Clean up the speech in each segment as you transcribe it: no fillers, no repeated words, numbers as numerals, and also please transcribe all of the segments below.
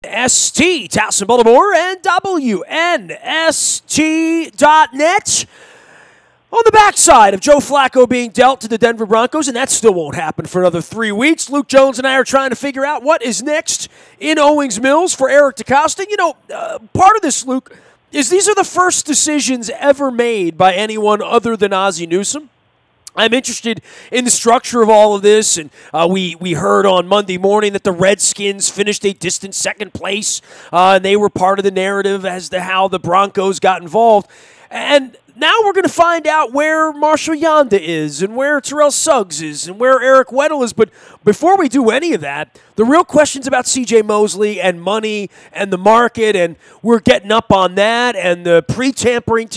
WNST, Towson, Baltimore, and WNST.net. On the backside of Joe Flacco being dealt to the Denver Broncos, and that still won't happen for another 3 weeks, Luke Jones and I are trying to figure out what is next in Owings Mills for Eric DeCosta. Part of this, Luke, is these are the first decisions ever made by anyone other than Ozzie Newsome. I'm interested in the structure of all of this, and we heard on Monday morning that the Redskins finished a distant second place, and they were part of the narrative as to how the Broncos got involved. And now we're going to find out where Marshall Yanda is and where Terrell Suggs is and where Eric Weddle is. But before we do any of that, the real question's about C.J. Mosley and money and the market, and we're getting up on that and the tampering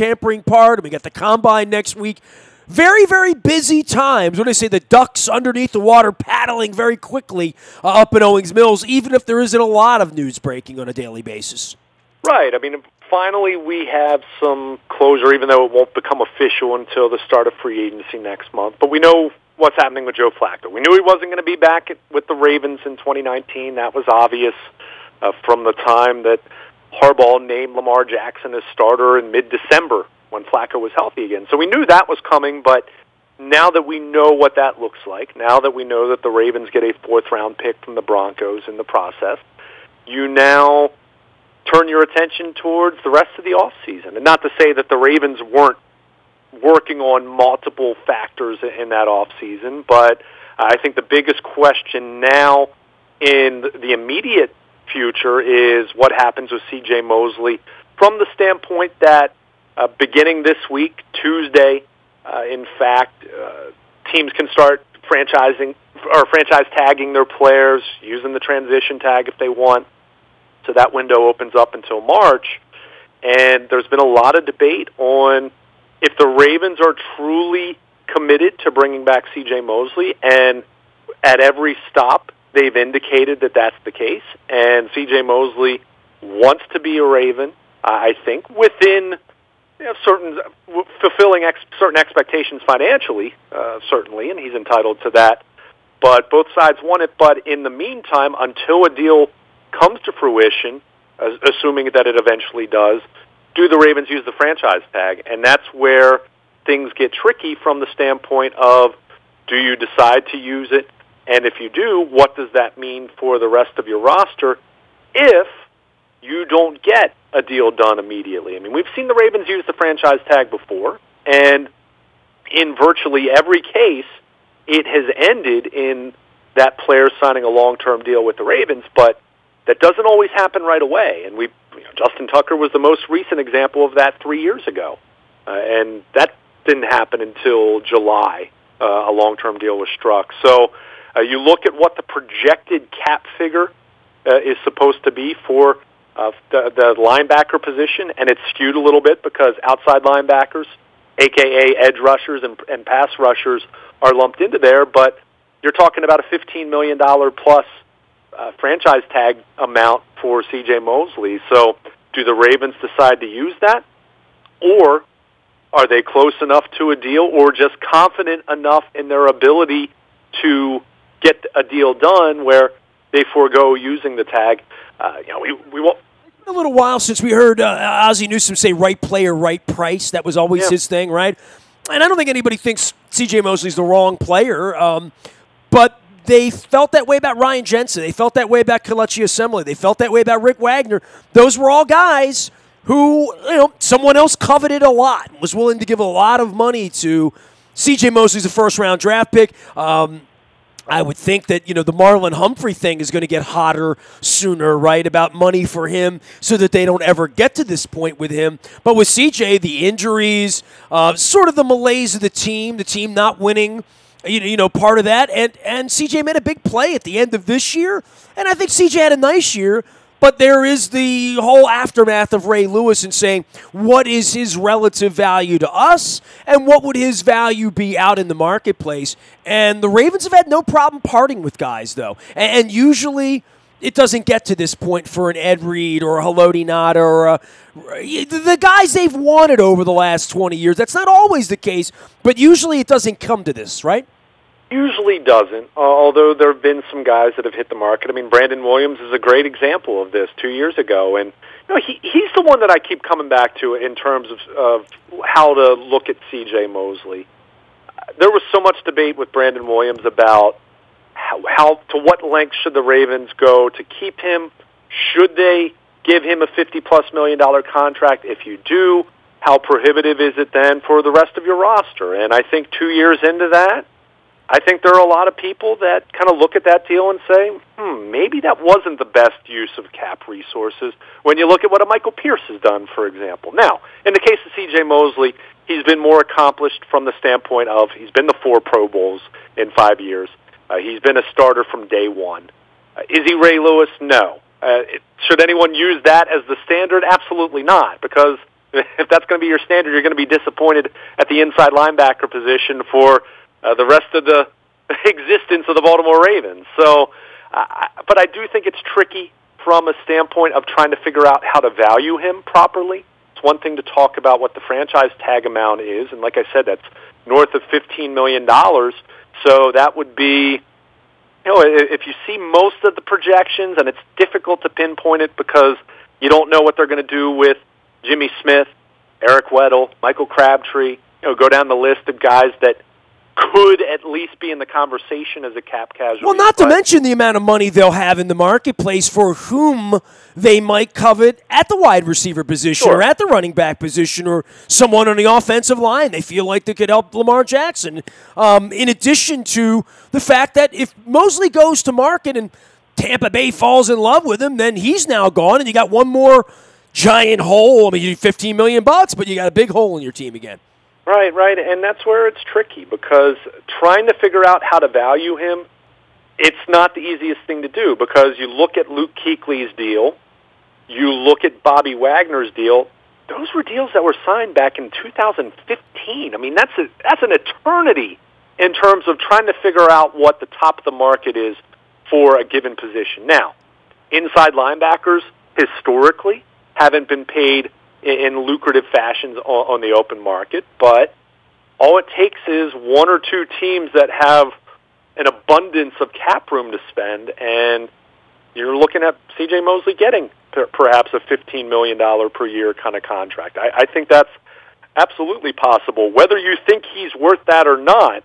part, and we got the Combine next week. Very, very busy times. When I say the ducks underneath the water paddling very quickly up in Owings Mills, even if there isn't a lot of news breaking on a daily basis. Right. I mean, finally we have some closure, even though it won't become official until the start of free agency next month. But we know what's happening with Joe Flacco. We knew he wasn't going to be back with the Ravens in 2019. That was obvious from the time that Harbaugh named Lamar Jackson as starter in mid-December when Flacco was healthy again. So we knew that was coming, but now that we know what that looks like, now that we know that the Ravens get a fourth-round pick from the Broncos in the process, you now turn your attention towards the rest of the offseason. And not to say that the Ravens weren't working on multiple factors in that offseason, but I think the biggest question now in the immediate future is what happens with C.J. Mosley from the standpoint that beginning this week, Tuesday, in fact, teams can start franchise tagging their players, using the transition tag if they want. So that window opens up until March. And there's been a lot of debate on if the Ravens are truly committed to bringing back C.J. Mosley. And at every stop, they've indicated that that's the case. And C.J. Mosley wants to be a Raven, I think, within fulfilling certain expectations financially, certainly, and he's entitled to that. But both sides want it. But in the meantime, until a deal comes to fruition, assuming that it eventually does, do the Ravens use the franchise tag? And that's where things get tricky from the standpoint of, do you decide to use it? And if you do, what does that mean for the rest of your roster if you don't get a deal done immediately? I mean, we've seen the Ravens use the franchise tag before, and in virtually every case, it has ended in that player signing a long-term deal with the Ravens, but that doesn't always happen right away. And Justin Tucker was the most recent example of that 3 years ago, and that didn't happen until July. A long-term deal was struck. So you look at what the projected cap figure is supposed to be for the linebacker position, and it's skewed a little bit because outside linebackers, a.k.a. edge rushers and pass rushers, are lumped into there, but you're talking about a $15 million plus franchise tag amount for C.J. Mosley. So do the Ravens decide to use that, or are they close enough to a deal or just confident enough in their ability to get a deal done where they forego using the tag? We won't. A little while since we heard Ozzie Newsome say right player, right price. That was always his thing, right? And I don't think anybody thinks C.J. Mosley's the wrong player, but they felt that way about Ryan Jensen. They felt that way about Kelechi Assembly. They felt that way about Rick Wagner. Those were all guys who, someone else coveted a lot, was willing to give a lot of money to. C.J. Mosley's a first-round draft pick. I would think that, the Marlon Humphrey thing is going to get hotter sooner, right, about money for him so that they don't ever get to this point with him. But with CJ, the injuries, sort of the malaise of the team not winning, part of that. And CJ made a big play at the end of this year, and I think CJ had a nice year. But there is the whole aftermath of Ray Lewis and saying, what is his relative value to us, and what would his value be out in the marketplace? And the Ravens have had no problem parting with guys, though. And usually it doesn't get to this point for an Ed Reed or a Haloti Ngata or the guys they've wanted over the last 20 years. That's not always the case, but usually it doesn't come to this, right? usually doesn't, although there have been some guys that have hit the market. I mean, Brandon Williams is a great example of this 2 years ago, and he's the one that I keep coming back to in terms of how to look at C.J. Mosley. There was so much debate with Brandon Williams about how to what length should the Ravens go to keep him. Should they give him a $50+ million contract? If you do, how prohibitive is it then for the rest of your roster? And I think 2 years into that, I think there are a lot of people that kind of look at that deal and say, maybe that wasn't the best use of cap resources when you look at what a Michael Pierce has done, for example. Now, in the case of C.J. Mosley, he's been more accomplished from the standpoint of he's been to 4 Pro Bowls in 5 years. He's been a starter from day one. Is he Ray Lewis? No. Should anyone use that as the standard? Absolutely not, because if that's going to be your standard, you're going to be disappointed at the inside linebacker position for the rest of the existence of the Baltimore Ravens. So, but I do think it's tricky from a standpoint of trying to figure out how to value him properly. It's one thing to talk about what the franchise tag amount is, and like I said, that's north of $15 million. So that would be, if you see most of the projections, and it's difficult to pinpoint it because you don't know what they're going to do with Jimmy Smith, Eric Weddle, Michael Crabtree, go down the list of guys that could at least be in the conversation as a cap casualty. Well, not to mention the amount of money they'll have in the marketplace for whom they might covet at the wide receiver position or at the running back position or someone on the offensive line they feel like they could help Lamar Jackson. In addition to the fact that if Mosley goes to market and Tampa Bay falls in love with him, then he's now gone and you got one more giant hole. I mean, you need $15 million, but you got a big hole in your team again. Right, and that's where it's tricky because trying to figure out how to value him, it's not the easiest thing to do because you look at Luke Kuechly's deal, you look at Bobby Wagner's deal. Those were deals that were signed back in 2015. I mean, that's an eternity in terms of trying to figure out what the top of the market is for a given position. Now, inside linebackers historically haven't been paid in lucrative fashions on the open market, but all it takes is one or two teams that have an abundance of cap room to spend, and you're looking at C.J. Mosley getting perhaps a $15 million per year kind of contract. I think that's absolutely possible. Whether you think he's worth that or not,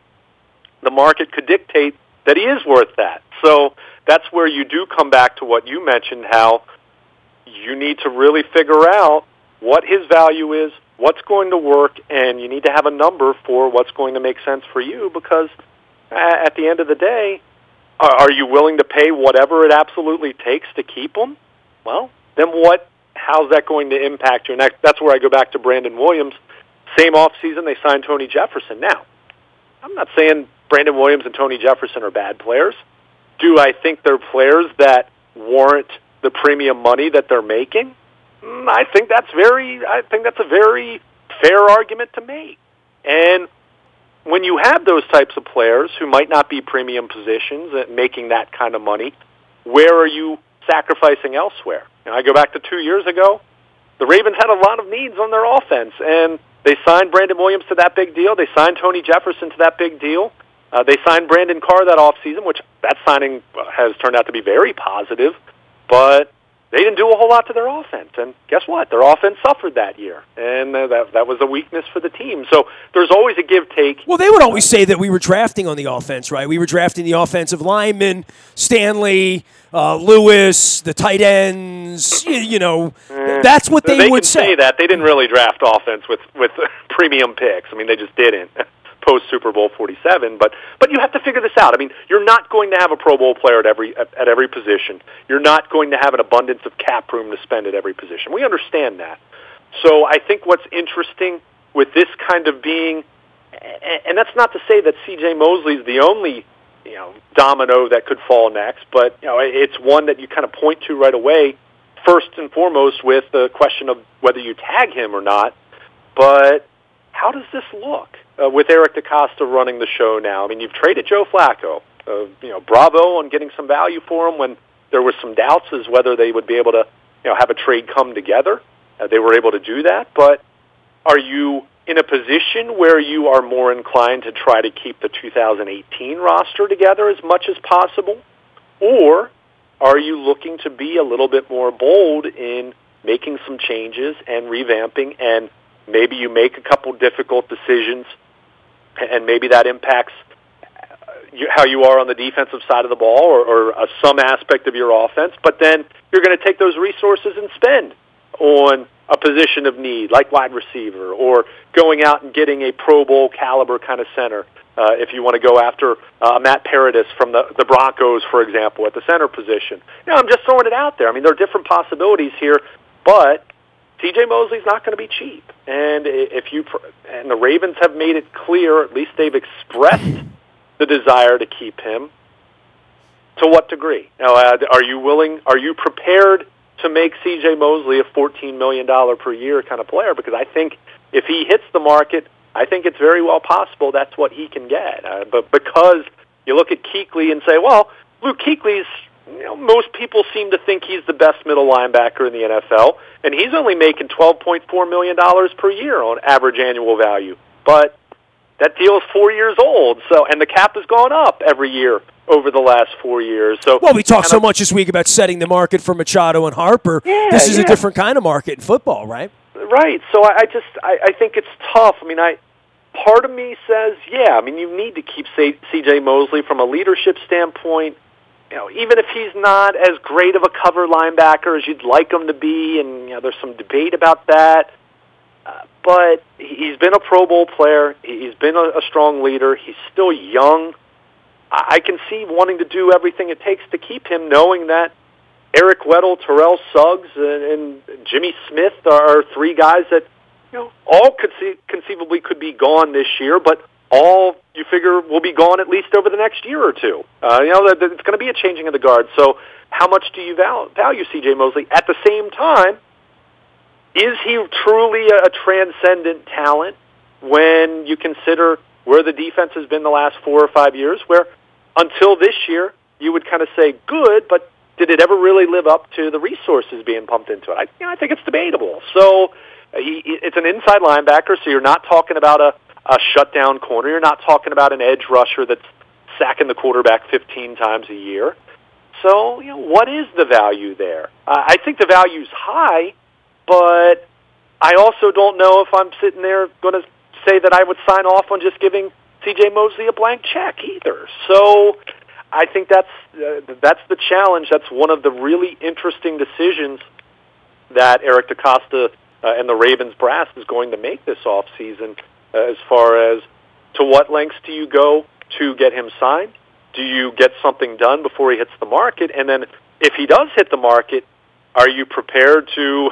the market could dictate that he is worth that. So that's where you do come back to what you mentioned, how you need to really figure out what his value is, what's going to work, and you need to have a number for what's going to make sense for you because at the end of the day, are you willing to pay whatever it absolutely takes to keep him? Well, then how's that going to impact you? And that's where I go back to Brandon Williams. Same offseason, they signed Tony Jefferson. Now, I'm not saying Brandon Williams and Tony Jefferson are bad players. Do I think they're players that warrant the premium money that they're making? I think that's a very fair argument to make. And when you have those types of players who might not be premium positions at making that kind of money, where are you sacrificing elsewhere? I go back to 2 years ago. The Ravens had a lot of needs on their offense, and they signed Brandon Williams to that big deal. They signed Tony Jefferson to that big deal. They signed Brandon Carr that offseason, which that signing has turned out to be very positive, but they didn't do a whole lot to their offense, and guess what? Their offense suffered that year, and that was a weakness for the team. So there's always a give-take. Well, they would always say that we were drafting on the offense, right? We were drafting the offensive linemen, Stanley, Lewis, the tight ends, that's what they would say. They can say that. They didn't really draft offense with premium picks. I mean, they just didn't. Post-Super Bowl 47, but you have to figure this out. I mean, you're not going to have a Pro Bowl player at every position. You're not going to have an abundance of cap room to spend at every position. We understand that. So I think what's interesting with this kind of being, and that's not to say that C.J. Mosley's the only domino that could fall next, but it's one that you kind of point to right away, first and foremost with the question of whether you tag him or not. But how does this look? With Eric DeCosta running the show now. I mean, you've traded Joe Flacco. Bravo on getting some value for him when there were some doubts as whether they would be able to have a trade come together. They were able to do that. But are you in a position where you are more inclined to try to keep the 2018 roster together as much as possible? Or are you looking to be a little bit more bold in making some changes and revamping, and maybe you make a couple difficult decisions, and maybe that impacts how you are on the defensive side of the ball or some aspect of your offense, but then you're going to take those resources and spend on a position of need, like wide receiver, or going out and getting a Pro Bowl caliber kind of center. If you want to go after Matt Paradis from the Broncos, for example, at the center position. I'm just throwing it out there. I mean, there are different possibilities here, but C.J. Mosley's not going to be cheap. And and the Ravens have made it clear, at least they've expressed the desire to keep him. To what degree? Now, are you prepared to make C.J. Mosley a $14 million per year kind of player? Because I think if he hits the market, I think it's very well possible that's what he can get. But because you look at Kuechly and say, well, Luke Kuechly's, most people seem to think he's the best middle linebacker in the NFL, and he's only making $12.4 million per year on average annual value. But that deal is 4 years old, and the cap has gone up every year over the last 4 years. So, well, we talked so much this week about setting the market for Machado and Harper. This is a different kind of market in football, right? Right. So I think it's tough. I mean, part of me says, you need to keep C.J. Mosley from a leadership standpoint. Even if he's not as great of a cover linebacker as you'd like him to be, and there's some debate about that. But he's been a Pro Bowl player. He's been a strong leader. He's still young. I can see wanting to do everything it takes to keep him, knowing that Eric Weddle, Terrell Suggs, and Jimmy Smith are three guys that all conceivably could be gone this year, but all you figure will be gone at least over the next year or two. It's going to be a changing of the guard. So how much do you value C.J. Mosley? At the same time, is he truly a transcendent talent when you consider where the defense has been the last 4 or 5 years, where until this year you would kind of say good, but did it ever really live up to the resources being pumped into it? I think it's debatable. So it's an inside linebacker, so you're not talking about a shutdown corner. You're not talking about an edge rusher that's sacking the quarterback 15 times a year. So, what is the value there? I think the value's high, but I also don't know if I'm sitting there going to say that I would sign off on just giving C.J. Mosley a blank check either. So I think that's the challenge. That's one of the really interesting decisions that Eric DeCosta and the Ravens brass is going to make this offseason, as far as to what lengths do you go to get him signed? Do you get something done before he hits the market? And then if he does hit the market, are you prepared to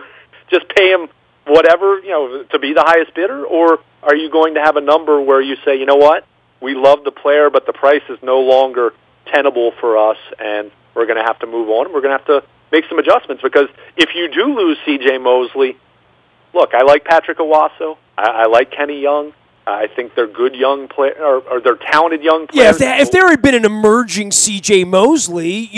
just pay him whatever, to be the highest bidder? Or are you going to have a number where you say, you know what, we love the player, but the price is no longer tenable for us, and we're going to have to move on. We're going to have to make some adjustments, because if you do lose C.J. Mosley, look, I like Patrick Owasso. I like Kenny Young. I think they're good young players, or they're talented young players. Yeah, if there had been an emerging C.J. Mosley,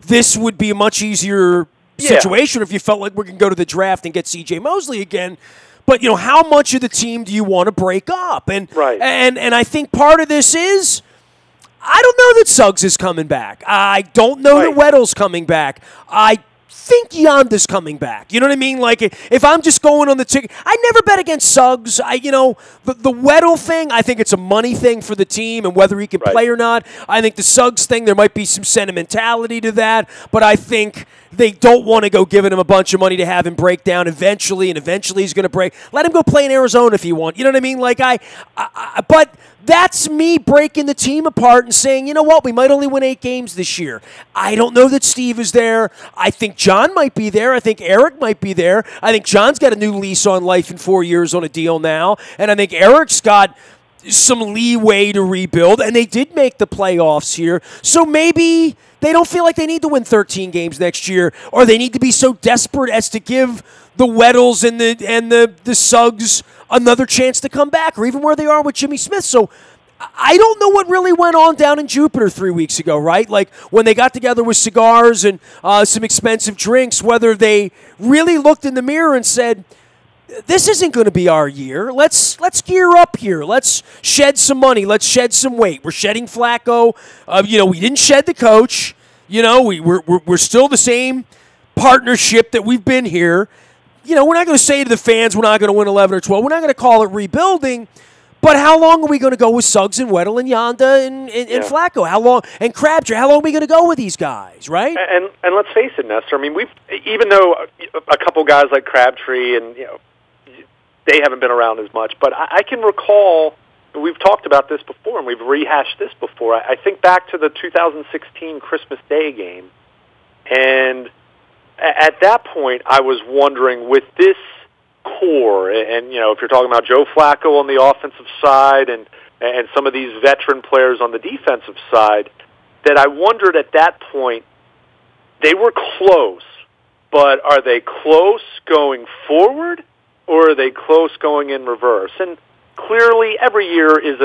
this would be a much easier situation if you felt like we're going to go to the draft and get C.J. Mosley again. But, how much of the team do you want to break up? And I think part of this is, I don't know that Suggs is coming back. I don't know that Weddle's coming back. I think Yonda's coming back. You know what I mean? Like, if I'm just going on the ticket, I never bet against Suggs. The Weddle thing, I think it's a money thing for the team and whether he can play or not. I think the Suggs thing, there might be some sentimentality to that, but I think they don't want to go giving him a bunch of money to have him break down eventually, and eventually he's going to break. Let him go play in Arizona if he wants. You know what I mean? Like, but that's me breaking the team apart and saying, you know what, we might only win 8 games this year. I don't know that Steve is there. I think John might be there. I think Eric might be there. I think John's got a new lease on life in 4 years on a deal now. And I think Eric's got some leeway to rebuild. And they did make the playoffs here. So maybe they don't feel like they need to win 13 games next year, or they need to be so desperate as to give the Weddles and the Suggs another chance to come back, or even where they are with Jimmy Smith. So I don't know what really went on down in Jupiter 3 weeks ago, right? Like when they got together with cigars and some expensive drinks, whether they really looked in the mirror and said, this isn't going to be our year. Let's gear up here. Let's shed some money. Let's shed some weight. We're shedding Flacco. We didn't shed the coach. We're still the same partnership that we've been here. We're not going to say to the fans we're not going to win 11 or 12. We're not going to call it rebuilding. But how long are we going to go with Suggs and Weddle and Yanda and Flacco? How long? And Crabtree, how long are we going to go with these guys, right? And let's face it, Nestor. I mean, even though a couple guys like Crabtree and they haven't been around as much, but I can recall we've talked about this before and we've rehashed this before. I think back to the 2016 Christmas Day game, and at that point I was wondering with this core, and if you're talking about Joe Flacco on the offensive side and some of these veteran players on the defensive side, that I wondered at that point, they were close, but are they close going forward or are they close going in reverse? And clearly every year is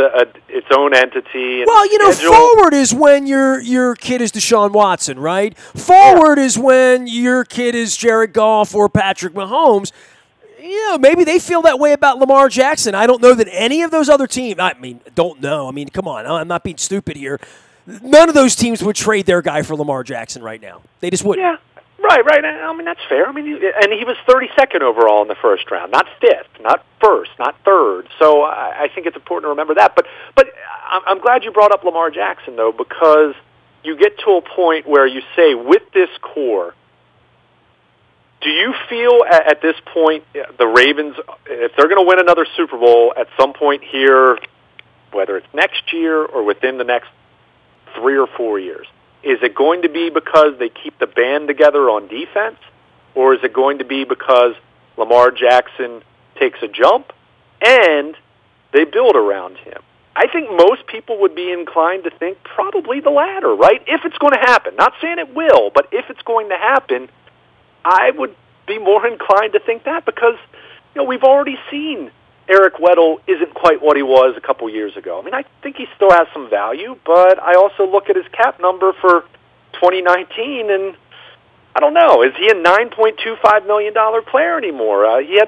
its own entity. And forward is when your kid is Deshaun Watson, right? Forward is when your kid is Jared Goff or Patrick Mahomes. Maybe they feel that way about Lamar Jackson. I don't know that any of those other teams, don't know. Come on, I'm not being stupid here. None of those teams would trade their guy for Lamar Jackson right now. They just wouldn't. Yeah, right. That's fair. And he was 32nd overall in the first round, not 5th, not 1st, not 3rd. So I think it's important to remember that. But I'm glad you brought up Lamar Jackson, though, because you get to a point where you say, with this core, do you feel at this point the Ravens, if they're going to win another Super Bowl at some point here, whether it's next year or within the next 3 or 4 years, is it going to be because they keep the band together on defense, or is it going to be because Lamar Jackson takes a jump and they build around him? I think most people would be inclined to think probably the latter, right? If it's going to happen. Not saying it will, but if it's going to happen, I would be more inclined to think that because, we've already seen Eric Weddle isn't quite what he was a couple years ago. I think he still has some value, but I also look at his cap number for 2019, and I don't know. Is he a $9.25 million player anymore? He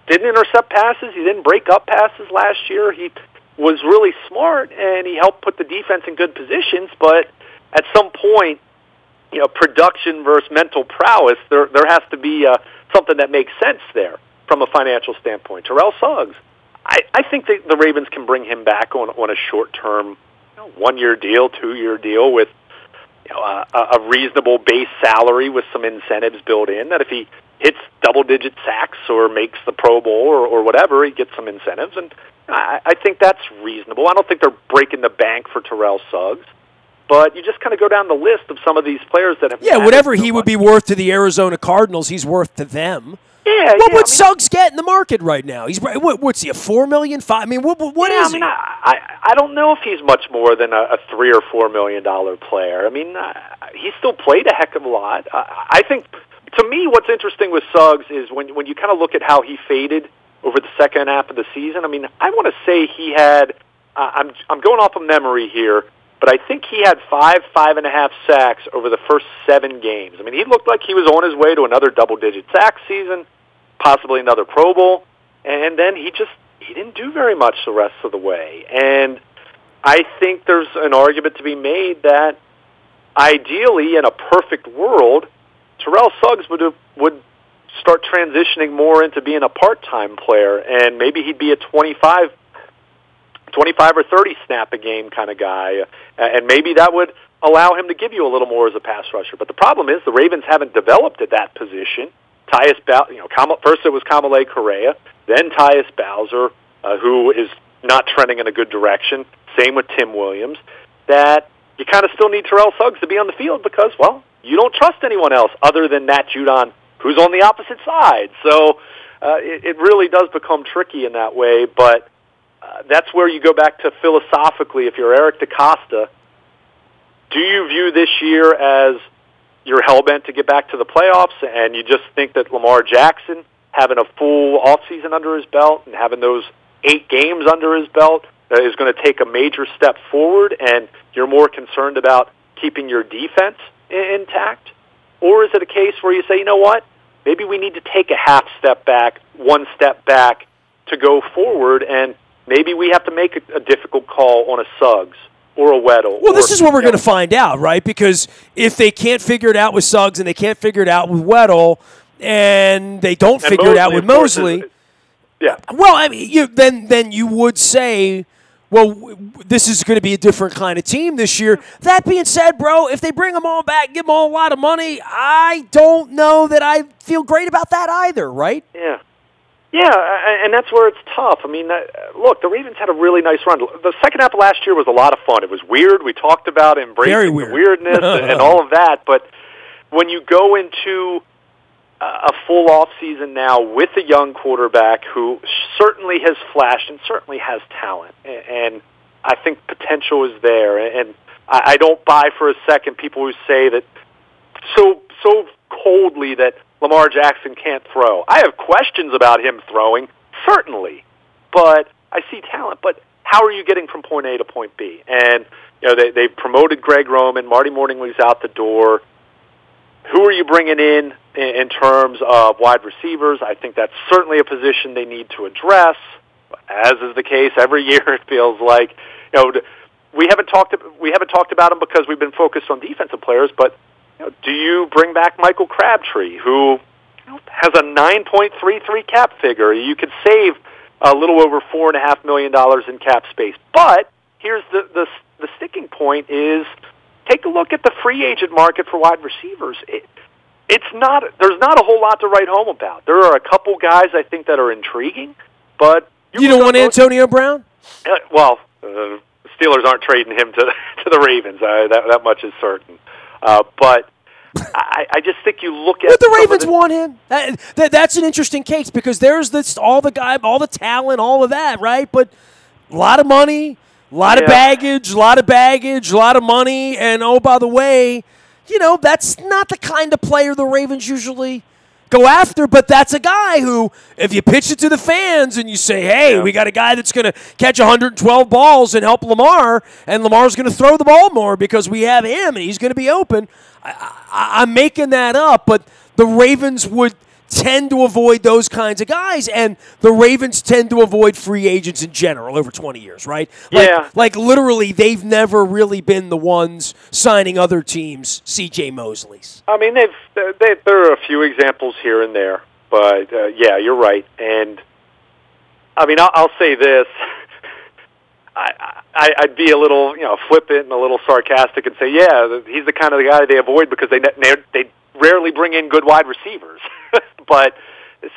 didn't intercept passes. He didn't break up passes last year. He was really smart, and he helped put the defense in good positions, but at some point, production versus mental prowess, there has to be something that makes sense there from a financial standpoint. Terrell Suggs, I think the Ravens can bring him back on a short-term, 1-year deal, 2-year deal with a reasonable base salary with some incentives built in, that if he hits double-digit sacks or makes the Pro Bowl or whatever, he gets some incentives, and I think that's reasonable. I don't think they're breaking the bank for Terrell Suggs. But you just kind of go down the list of some of these players that have... Yeah, whatever he would be worth to the Arizona Cardinals, he's worth to them. Yeah, What would Suggs get in the market right now? He's what's he, a $4 million, $5 million? What is he? I don't know if he's much more than a $3 or $4 million player. He still played a heck of a lot. I think, to me, what's interesting with Suggs is when you kind of look at how he faded over the second half of the season. I want to say he had... I'm going off of memory here, but I think he had 5.5 sacks over the first 7 games. He looked like he was on his way to another double-digit sack season, possibly another Pro Bowl, and then he didn't do very much the rest of the way. And I think there's an argument to be made that ideally, in a perfect world, Terrell Suggs would start transitioning more into being a part-time player, and maybe he'd be a 25 or 30 snap a game kind of guy, and maybe that would allow him to give you a little more as a pass rusher. But the problem is the Ravens haven't developed at that position. First it was Kamale Correa, then Tyus Bowser, who is not trending in a good direction. Same with Tim Williams. That you kind of still need Terrell Suggs to be on the field because, well, you don't trust anyone else other than Matt Judon, who's on the opposite side. So it really does become tricky in that way, but that's where you go back to philosophically, if you're Eric DeCosta, do you view this year as you're hell-bent to get back to the playoffs and you just think that Lamar Jackson, having a full offseason under his belt and having those 8 games under his belt, is going to take a major step forward and you're more concerned about keeping your defense intact? Or is it a case where you say, you know what, maybe we need to take a half step back, one step back to go forward, and maybe we have to make a difficult call on a Suggs or a Weddle. Well, this is what we're going to find out, right? Because if they can't figure it out with Suggs and they can't figure it out with Weddle, and they don't figure it out with Mosley, well, I mean, then you would say, well, this is going to be a different kind of team this year. That being said, bro, if they bring them all back, give them all a lot of money, I don't know that I feel great about that either, right? Yeah. Yeah, and that's where it's tough. I mean, look, the Ravens had a really nice run. The second half of last year was a lot of fun. It was weird. We talked about embracing the weirdness and all of that. But when you go into a full off season now with a young quarterback who certainly has flashed and certainly has talent, and I think potential is there. And I don't buy for a second people who say that so coldly that Lamar Jackson can't throw. I have questions about him throwing, certainly, but I see talent. But how are you getting from point A to point B? And they promoted Greg Roman. Marty Morningly's out the door. Who are you bringing in terms of wide receivers? I think that's certainly a position they need to address. As is the case every year, it feels like. We haven't talked about them because we've been focused on defensive players, but do you bring back Michael Crabtree, who has a 9.33 cap figure? You could save a little over $4.5 million in cap space. But here's the sticking point is take a look at the free agent market for wide receivers. There's not a whole lot to write home about. There are a couple guys I think that are intriguing, but you don't want Antonio Brown? The Steelers aren't trading him to the Ravens. That much is certain. But I just think you look at. But the Ravens want him. That's an interesting case because there's all the talent, all of that, right? But a lot of money, a lot of baggage, a lot of money, and oh, by the way, that's not the kind of player the Ravens usually go after, but that's a guy who, if you pitch it to the fans and you say, hey, we got a guy that's going to catch 112 balls and help Lamar, and Lamar's going to throw the ball more because we have him and he's going to be open. I'm making that up, but the Ravens would tend to avoid those kinds of guys, and the Ravens tend to avoid free agents in general over 20 years, right? Like literally, they've never really been the ones signing other teams' C.J. Mosleys. I mean, there are a few examples here and there, but you're right. And I mean, I'll say this. I'd be a little, flippant and a little sarcastic and say, he's the kind of the guy they avoid because they rarely bring in good wide receivers. But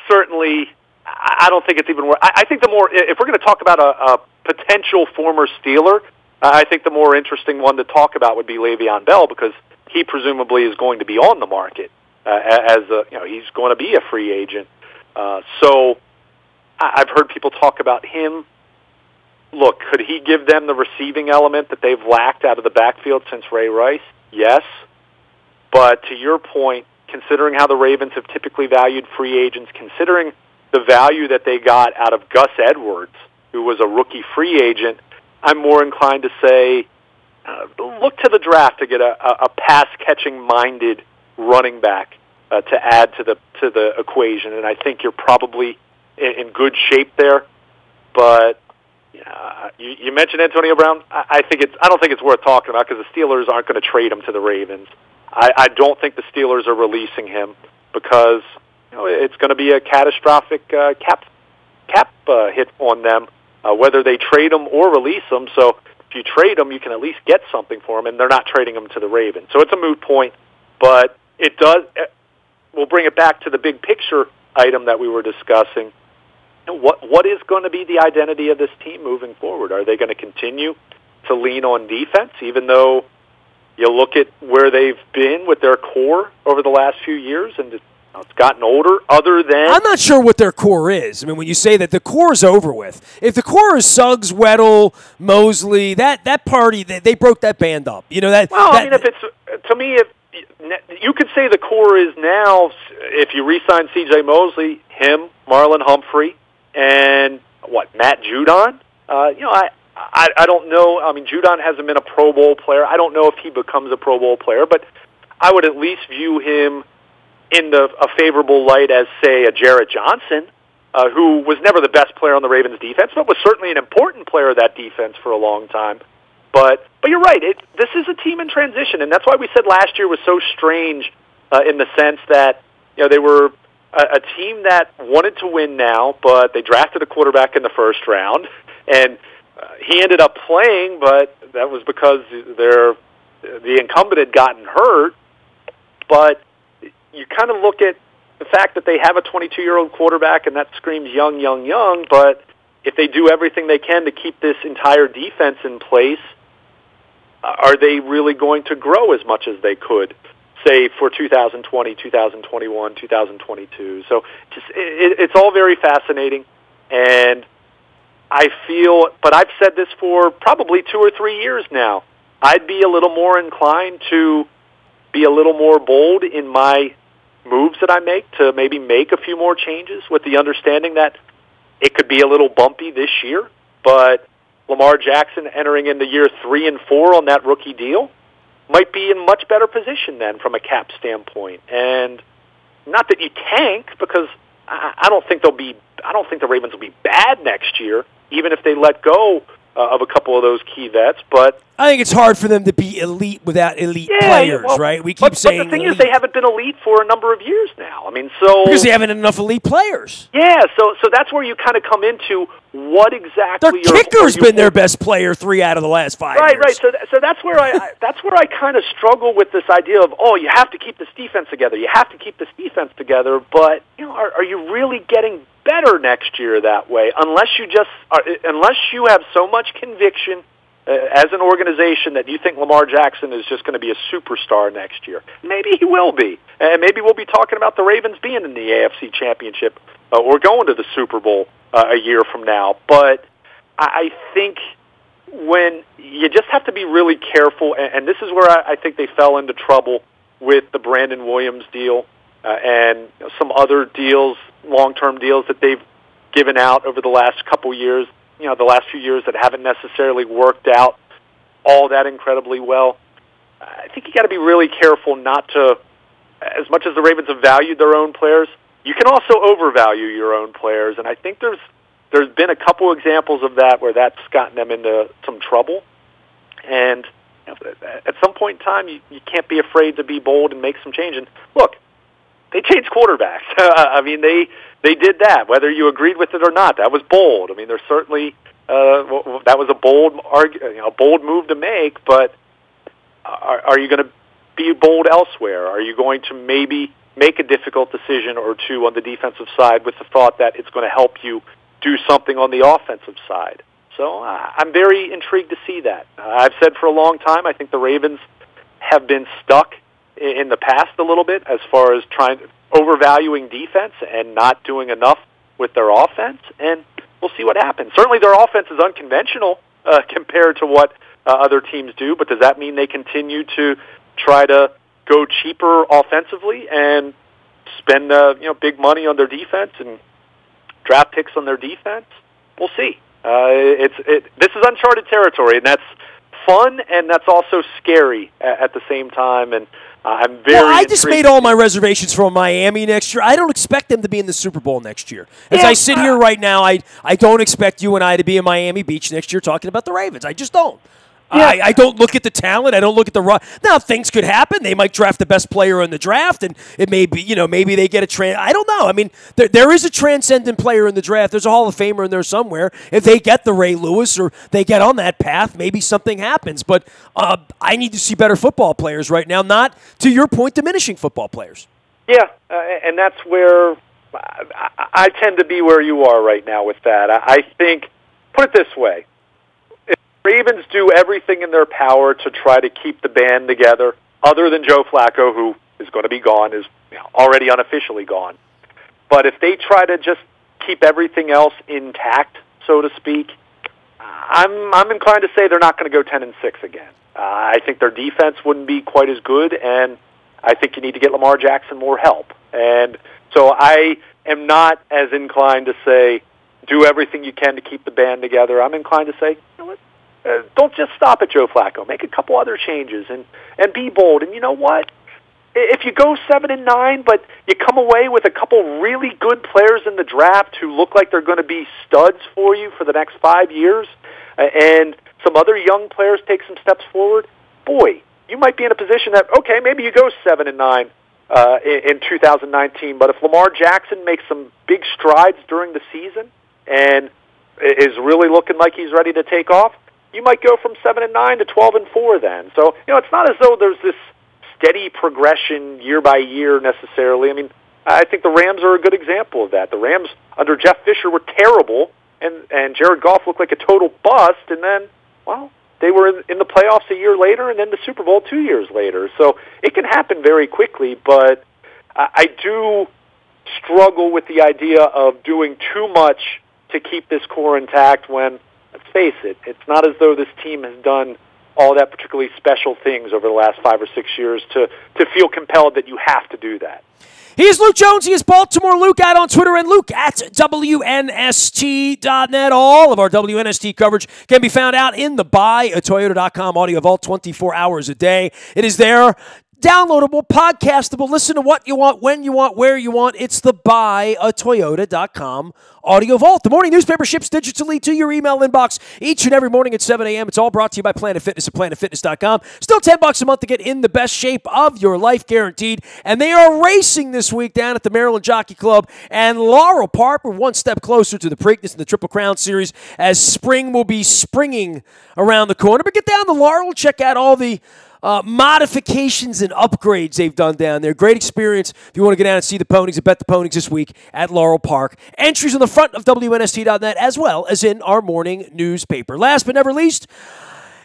certainly, I don't think it's even worth. I think the more, if we're going to talk about a potential former Steeler, I think the more interesting one to talk about would be Le'Veon Bell because he presumably is going to be on the market he's going to be a free agent. So I've heard people talk about him. Look, could he give them the receiving element that they've lacked out of the backfield since Ray Rice? Yes. But to your point, considering how the Ravens have typically valued free agents, considering the value that they got out of Gus Edwards, who was a rookie free agent, I'm more inclined to say look to the draft to get a pass-catching-minded running back to add to the equation. And I think you're probably in good shape there. But you mentioned Antonio Brown. I don't think it's worth talking about because the Steelers aren't going to trade him to the Ravens. I don't think the Steelers are releasing him because it's going to be a catastrophic cap hit on them, whether they trade him or release him. So if you trade him, you can at least get something for him, and they're not trading him to the Ravens. So it's a moot point, but it does. We'll bring it back to the big picture item that we were discussing. What is going to be the identity of this team moving forward? Are they going to continue to lean on defense, even though you look at where they've been with their core over the last few years, and it's gotten older, other than... I'm not sure what their core is. I mean, when you say that the core is over with, if the core is Suggs, Weddle, Mosley, that party, they broke that band up. I mean, if it's... To me, if you could say the core is now, if you re-sign C.J. Mosley, him, Marlon Humphrey, and Matt Judon? I don't know. I mean, Judon hasn't been a Pro Bowl player. I don't know if he becomes a Pro Bowl player, but I would at least view him in a favorable light as, say, a Jarrett Johnson, who was never the best player on the Ravens defense, but was certainly an important player of that defense for a long time. But you're right. This is a team in transition, and that's why we said last year was so strange in the sense that they were a team that wanted to win now, but they drafted a quarterback in the first round, and he ended up playing, but that was because the incumbent had gotten hurt. But you kind of look at the fact that they have a 22-year-old quarterback, and that screams young, young, young, but if they do everything they can to keep this entire defense in place, are they really going to grow as much as they could, say, for 2020, 2021, 2022? So it's all very fascinating, and I feel, but I've said this for probably 2 or 3 years now, I'd be a little more inclined to be a little more bold in my moves that I make, to maybe make a few more changes with the understanding that it could be a little bumpy this year, but Lamar Jackson entering into year 3 and 4 on that rookie deal might be in much better position then from a cap standpoint. And not that you tank, because I don't think the Ravens will be bad next year, even if they let go of a couple of those key vets, but I think it's hard for them to be elite without elite players, right? We keep saying but the thing elite. is, they haven't been elite for a number of years now. I mean, so because they haven't enough elite players. Yeah, so that's where you kind of come into what exactly their kicker's been their best player 3 out of the last 5 years. Right. So that's where I kind of struggle with this idea of, you have to keep this defense together. You have to keep this defense together, but are you really getting better next year that way? Unless you have so much conviction as an organization that you think Lamar Jackson is just going to be a superstar next year. Maybe he will be. And maybe we'll be talking about the Ravens being in the AFC Championship or going to the Super Bowl a year from now. But I think when you just have to be really careful, and this is where I think they fell into trouble with the Brandon Williams deal and some other deals, long-term deals that they've given out over the last couple years, the last few years that haven't necessarily worked out all that incredibly well. I think you got to be really careful not to, as much as the Ravens have valued their own players, you can also overvalue your own players, and I think there's been a couple examples of that where that's gotten them into some trouble. And at some point in time, you can't be afraid to be bold and make some change. And look, they changed quarterbacks. I mean, they did that, whether you agreed with it or not. That was bold. I mean, there's certainly that was a bold move to make. But are you going to be bold elsewhere? Are you going to maybe make a difficult decision or two on the defensive side with the thought that it's going to help you do something on the offensive side? So I'm very intrigued to see that. I've said for a long time, I think the Ravens have been stuck in the past a little bit as far as overvaluing defense and not doing enough with their offense, and we'll see what happens. Certainly their offense is unconventional compared to what other teams do, but does that mean they continue to try to go cheaper offensively and spend big money on their defense and draft picks on their defense? We'll see. This is uncharted territory, and that's fun, and that's also scary at the same time, and I'm very I just made all my reservations for Miami next year. I don't expect them to be in the Super Bowl next year. As I sit here right now, I don't expect you and I to be in Miami Beach next year talking about the Ravens. I just don't. Yeah. I don't look at the talent. I don't look at the now. Things could happen. They might draft the best player in the draft, and it may be maybe they get a I don't know. I mean, there is a transcendent player in the draft. There's a Hall of Famer in there somewhere. If they get the Ray Lewis or they get on that path, maybe something happens. But I need to see better football players right now. Not, to your point, diminishing football players. Yeah, and that's where I tend to be where you are right now with that. I think, put it this way. Ravens do everything in their power to try to keep the band together, other than Joe Flacco, who is going to be gone, is already unofficially gone. But if they try to just keep everything else intact, so to speak, I'm inclined to say they're not going to go 10-6 again. I think their defense wouldn't be quite as good, and I think you need to get Lamar Jackson more help. And so I am not as inclined to say do everything you can to keep the band together. I'm inclined to say, don't just stop at Joe Flacco. Make a couple other changes and be bold. And you know what? if you go 7-9, but you come away with a couple really good players in the draft who look like they're going to be studs for you for the next 5 years, and some other young players take some steps forward, boy, you might be in a position that, okay, maybe you go 7-9 in 2019, but if Lamar Jackson makes some big strides during the season and is really looking like he's ready to take off, you might go from 7-9 to 12-4 then. So, it's not as though there's this steady progression year by year necessarily. I mean, I think the Rams are a good example of that. The Rams under Jeff Fisher were terrible, and Jared Goff looked like a total bust, and then, well, they were in the playoffs a year later and then the Super Bowl 2 years later. So it can happen very quickly, but I do struggle with the idea of doing too much to keep this core intact when, let's face it, it's not as though this team has done all that particularly special things over the last 5 or 6 years to feel compelled that you have to do that. He is Luke Jones. He is Baltimore Luke out on Twitter, and Luke at WNST.net. All of our WNST coverage can be found out in the buyatoyota.com audio vault 24 hours a day. It is there. Downloadable, podcastable, listen to what you want, when you want, where you want. It's the buyatoyota.com audio vault. The morning newspaper ships digitally to your email inbox each and every morning at 7 a.m. It's all brought to you by Planet Fitness at planetfitness.com. Still $10 a month to get in the best shape of your life, guaranteed. And they are racing this week down at the Maryland Jockey Club and Laurel Park. We're one step closer to the Preakness and the Triple Crown Series as spring will be springing around the corner. But get down to Laurel, check out all the modifications and upgrades they've done down there. Great experience if you want to get down and see the ponies and bet the ponies this week at Laurel Park. Entries on the front of WNST.net as well as in our morning newspaper. Last but never least,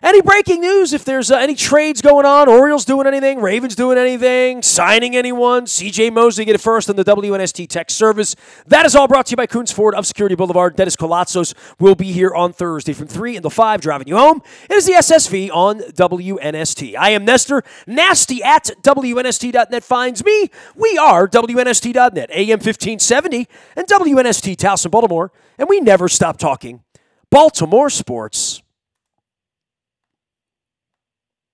any breaking news, if there's any trades going on, Orioles doing anything, Ravens doing anything, signing anyone, C.J. Mosley get it first on the WNST text service. That is all brought to you by Coons Ford of Security Boulevard. Dennis Colatzos will be here on Thursday from 3 until 5, driving you home. It is the SSV on WNST. I am Nestor. Nasty at WNST.net finds me. We are WNST.net, AM 1570, and WNST Towson, Baltimore, and we never stop talking Baltimore sports.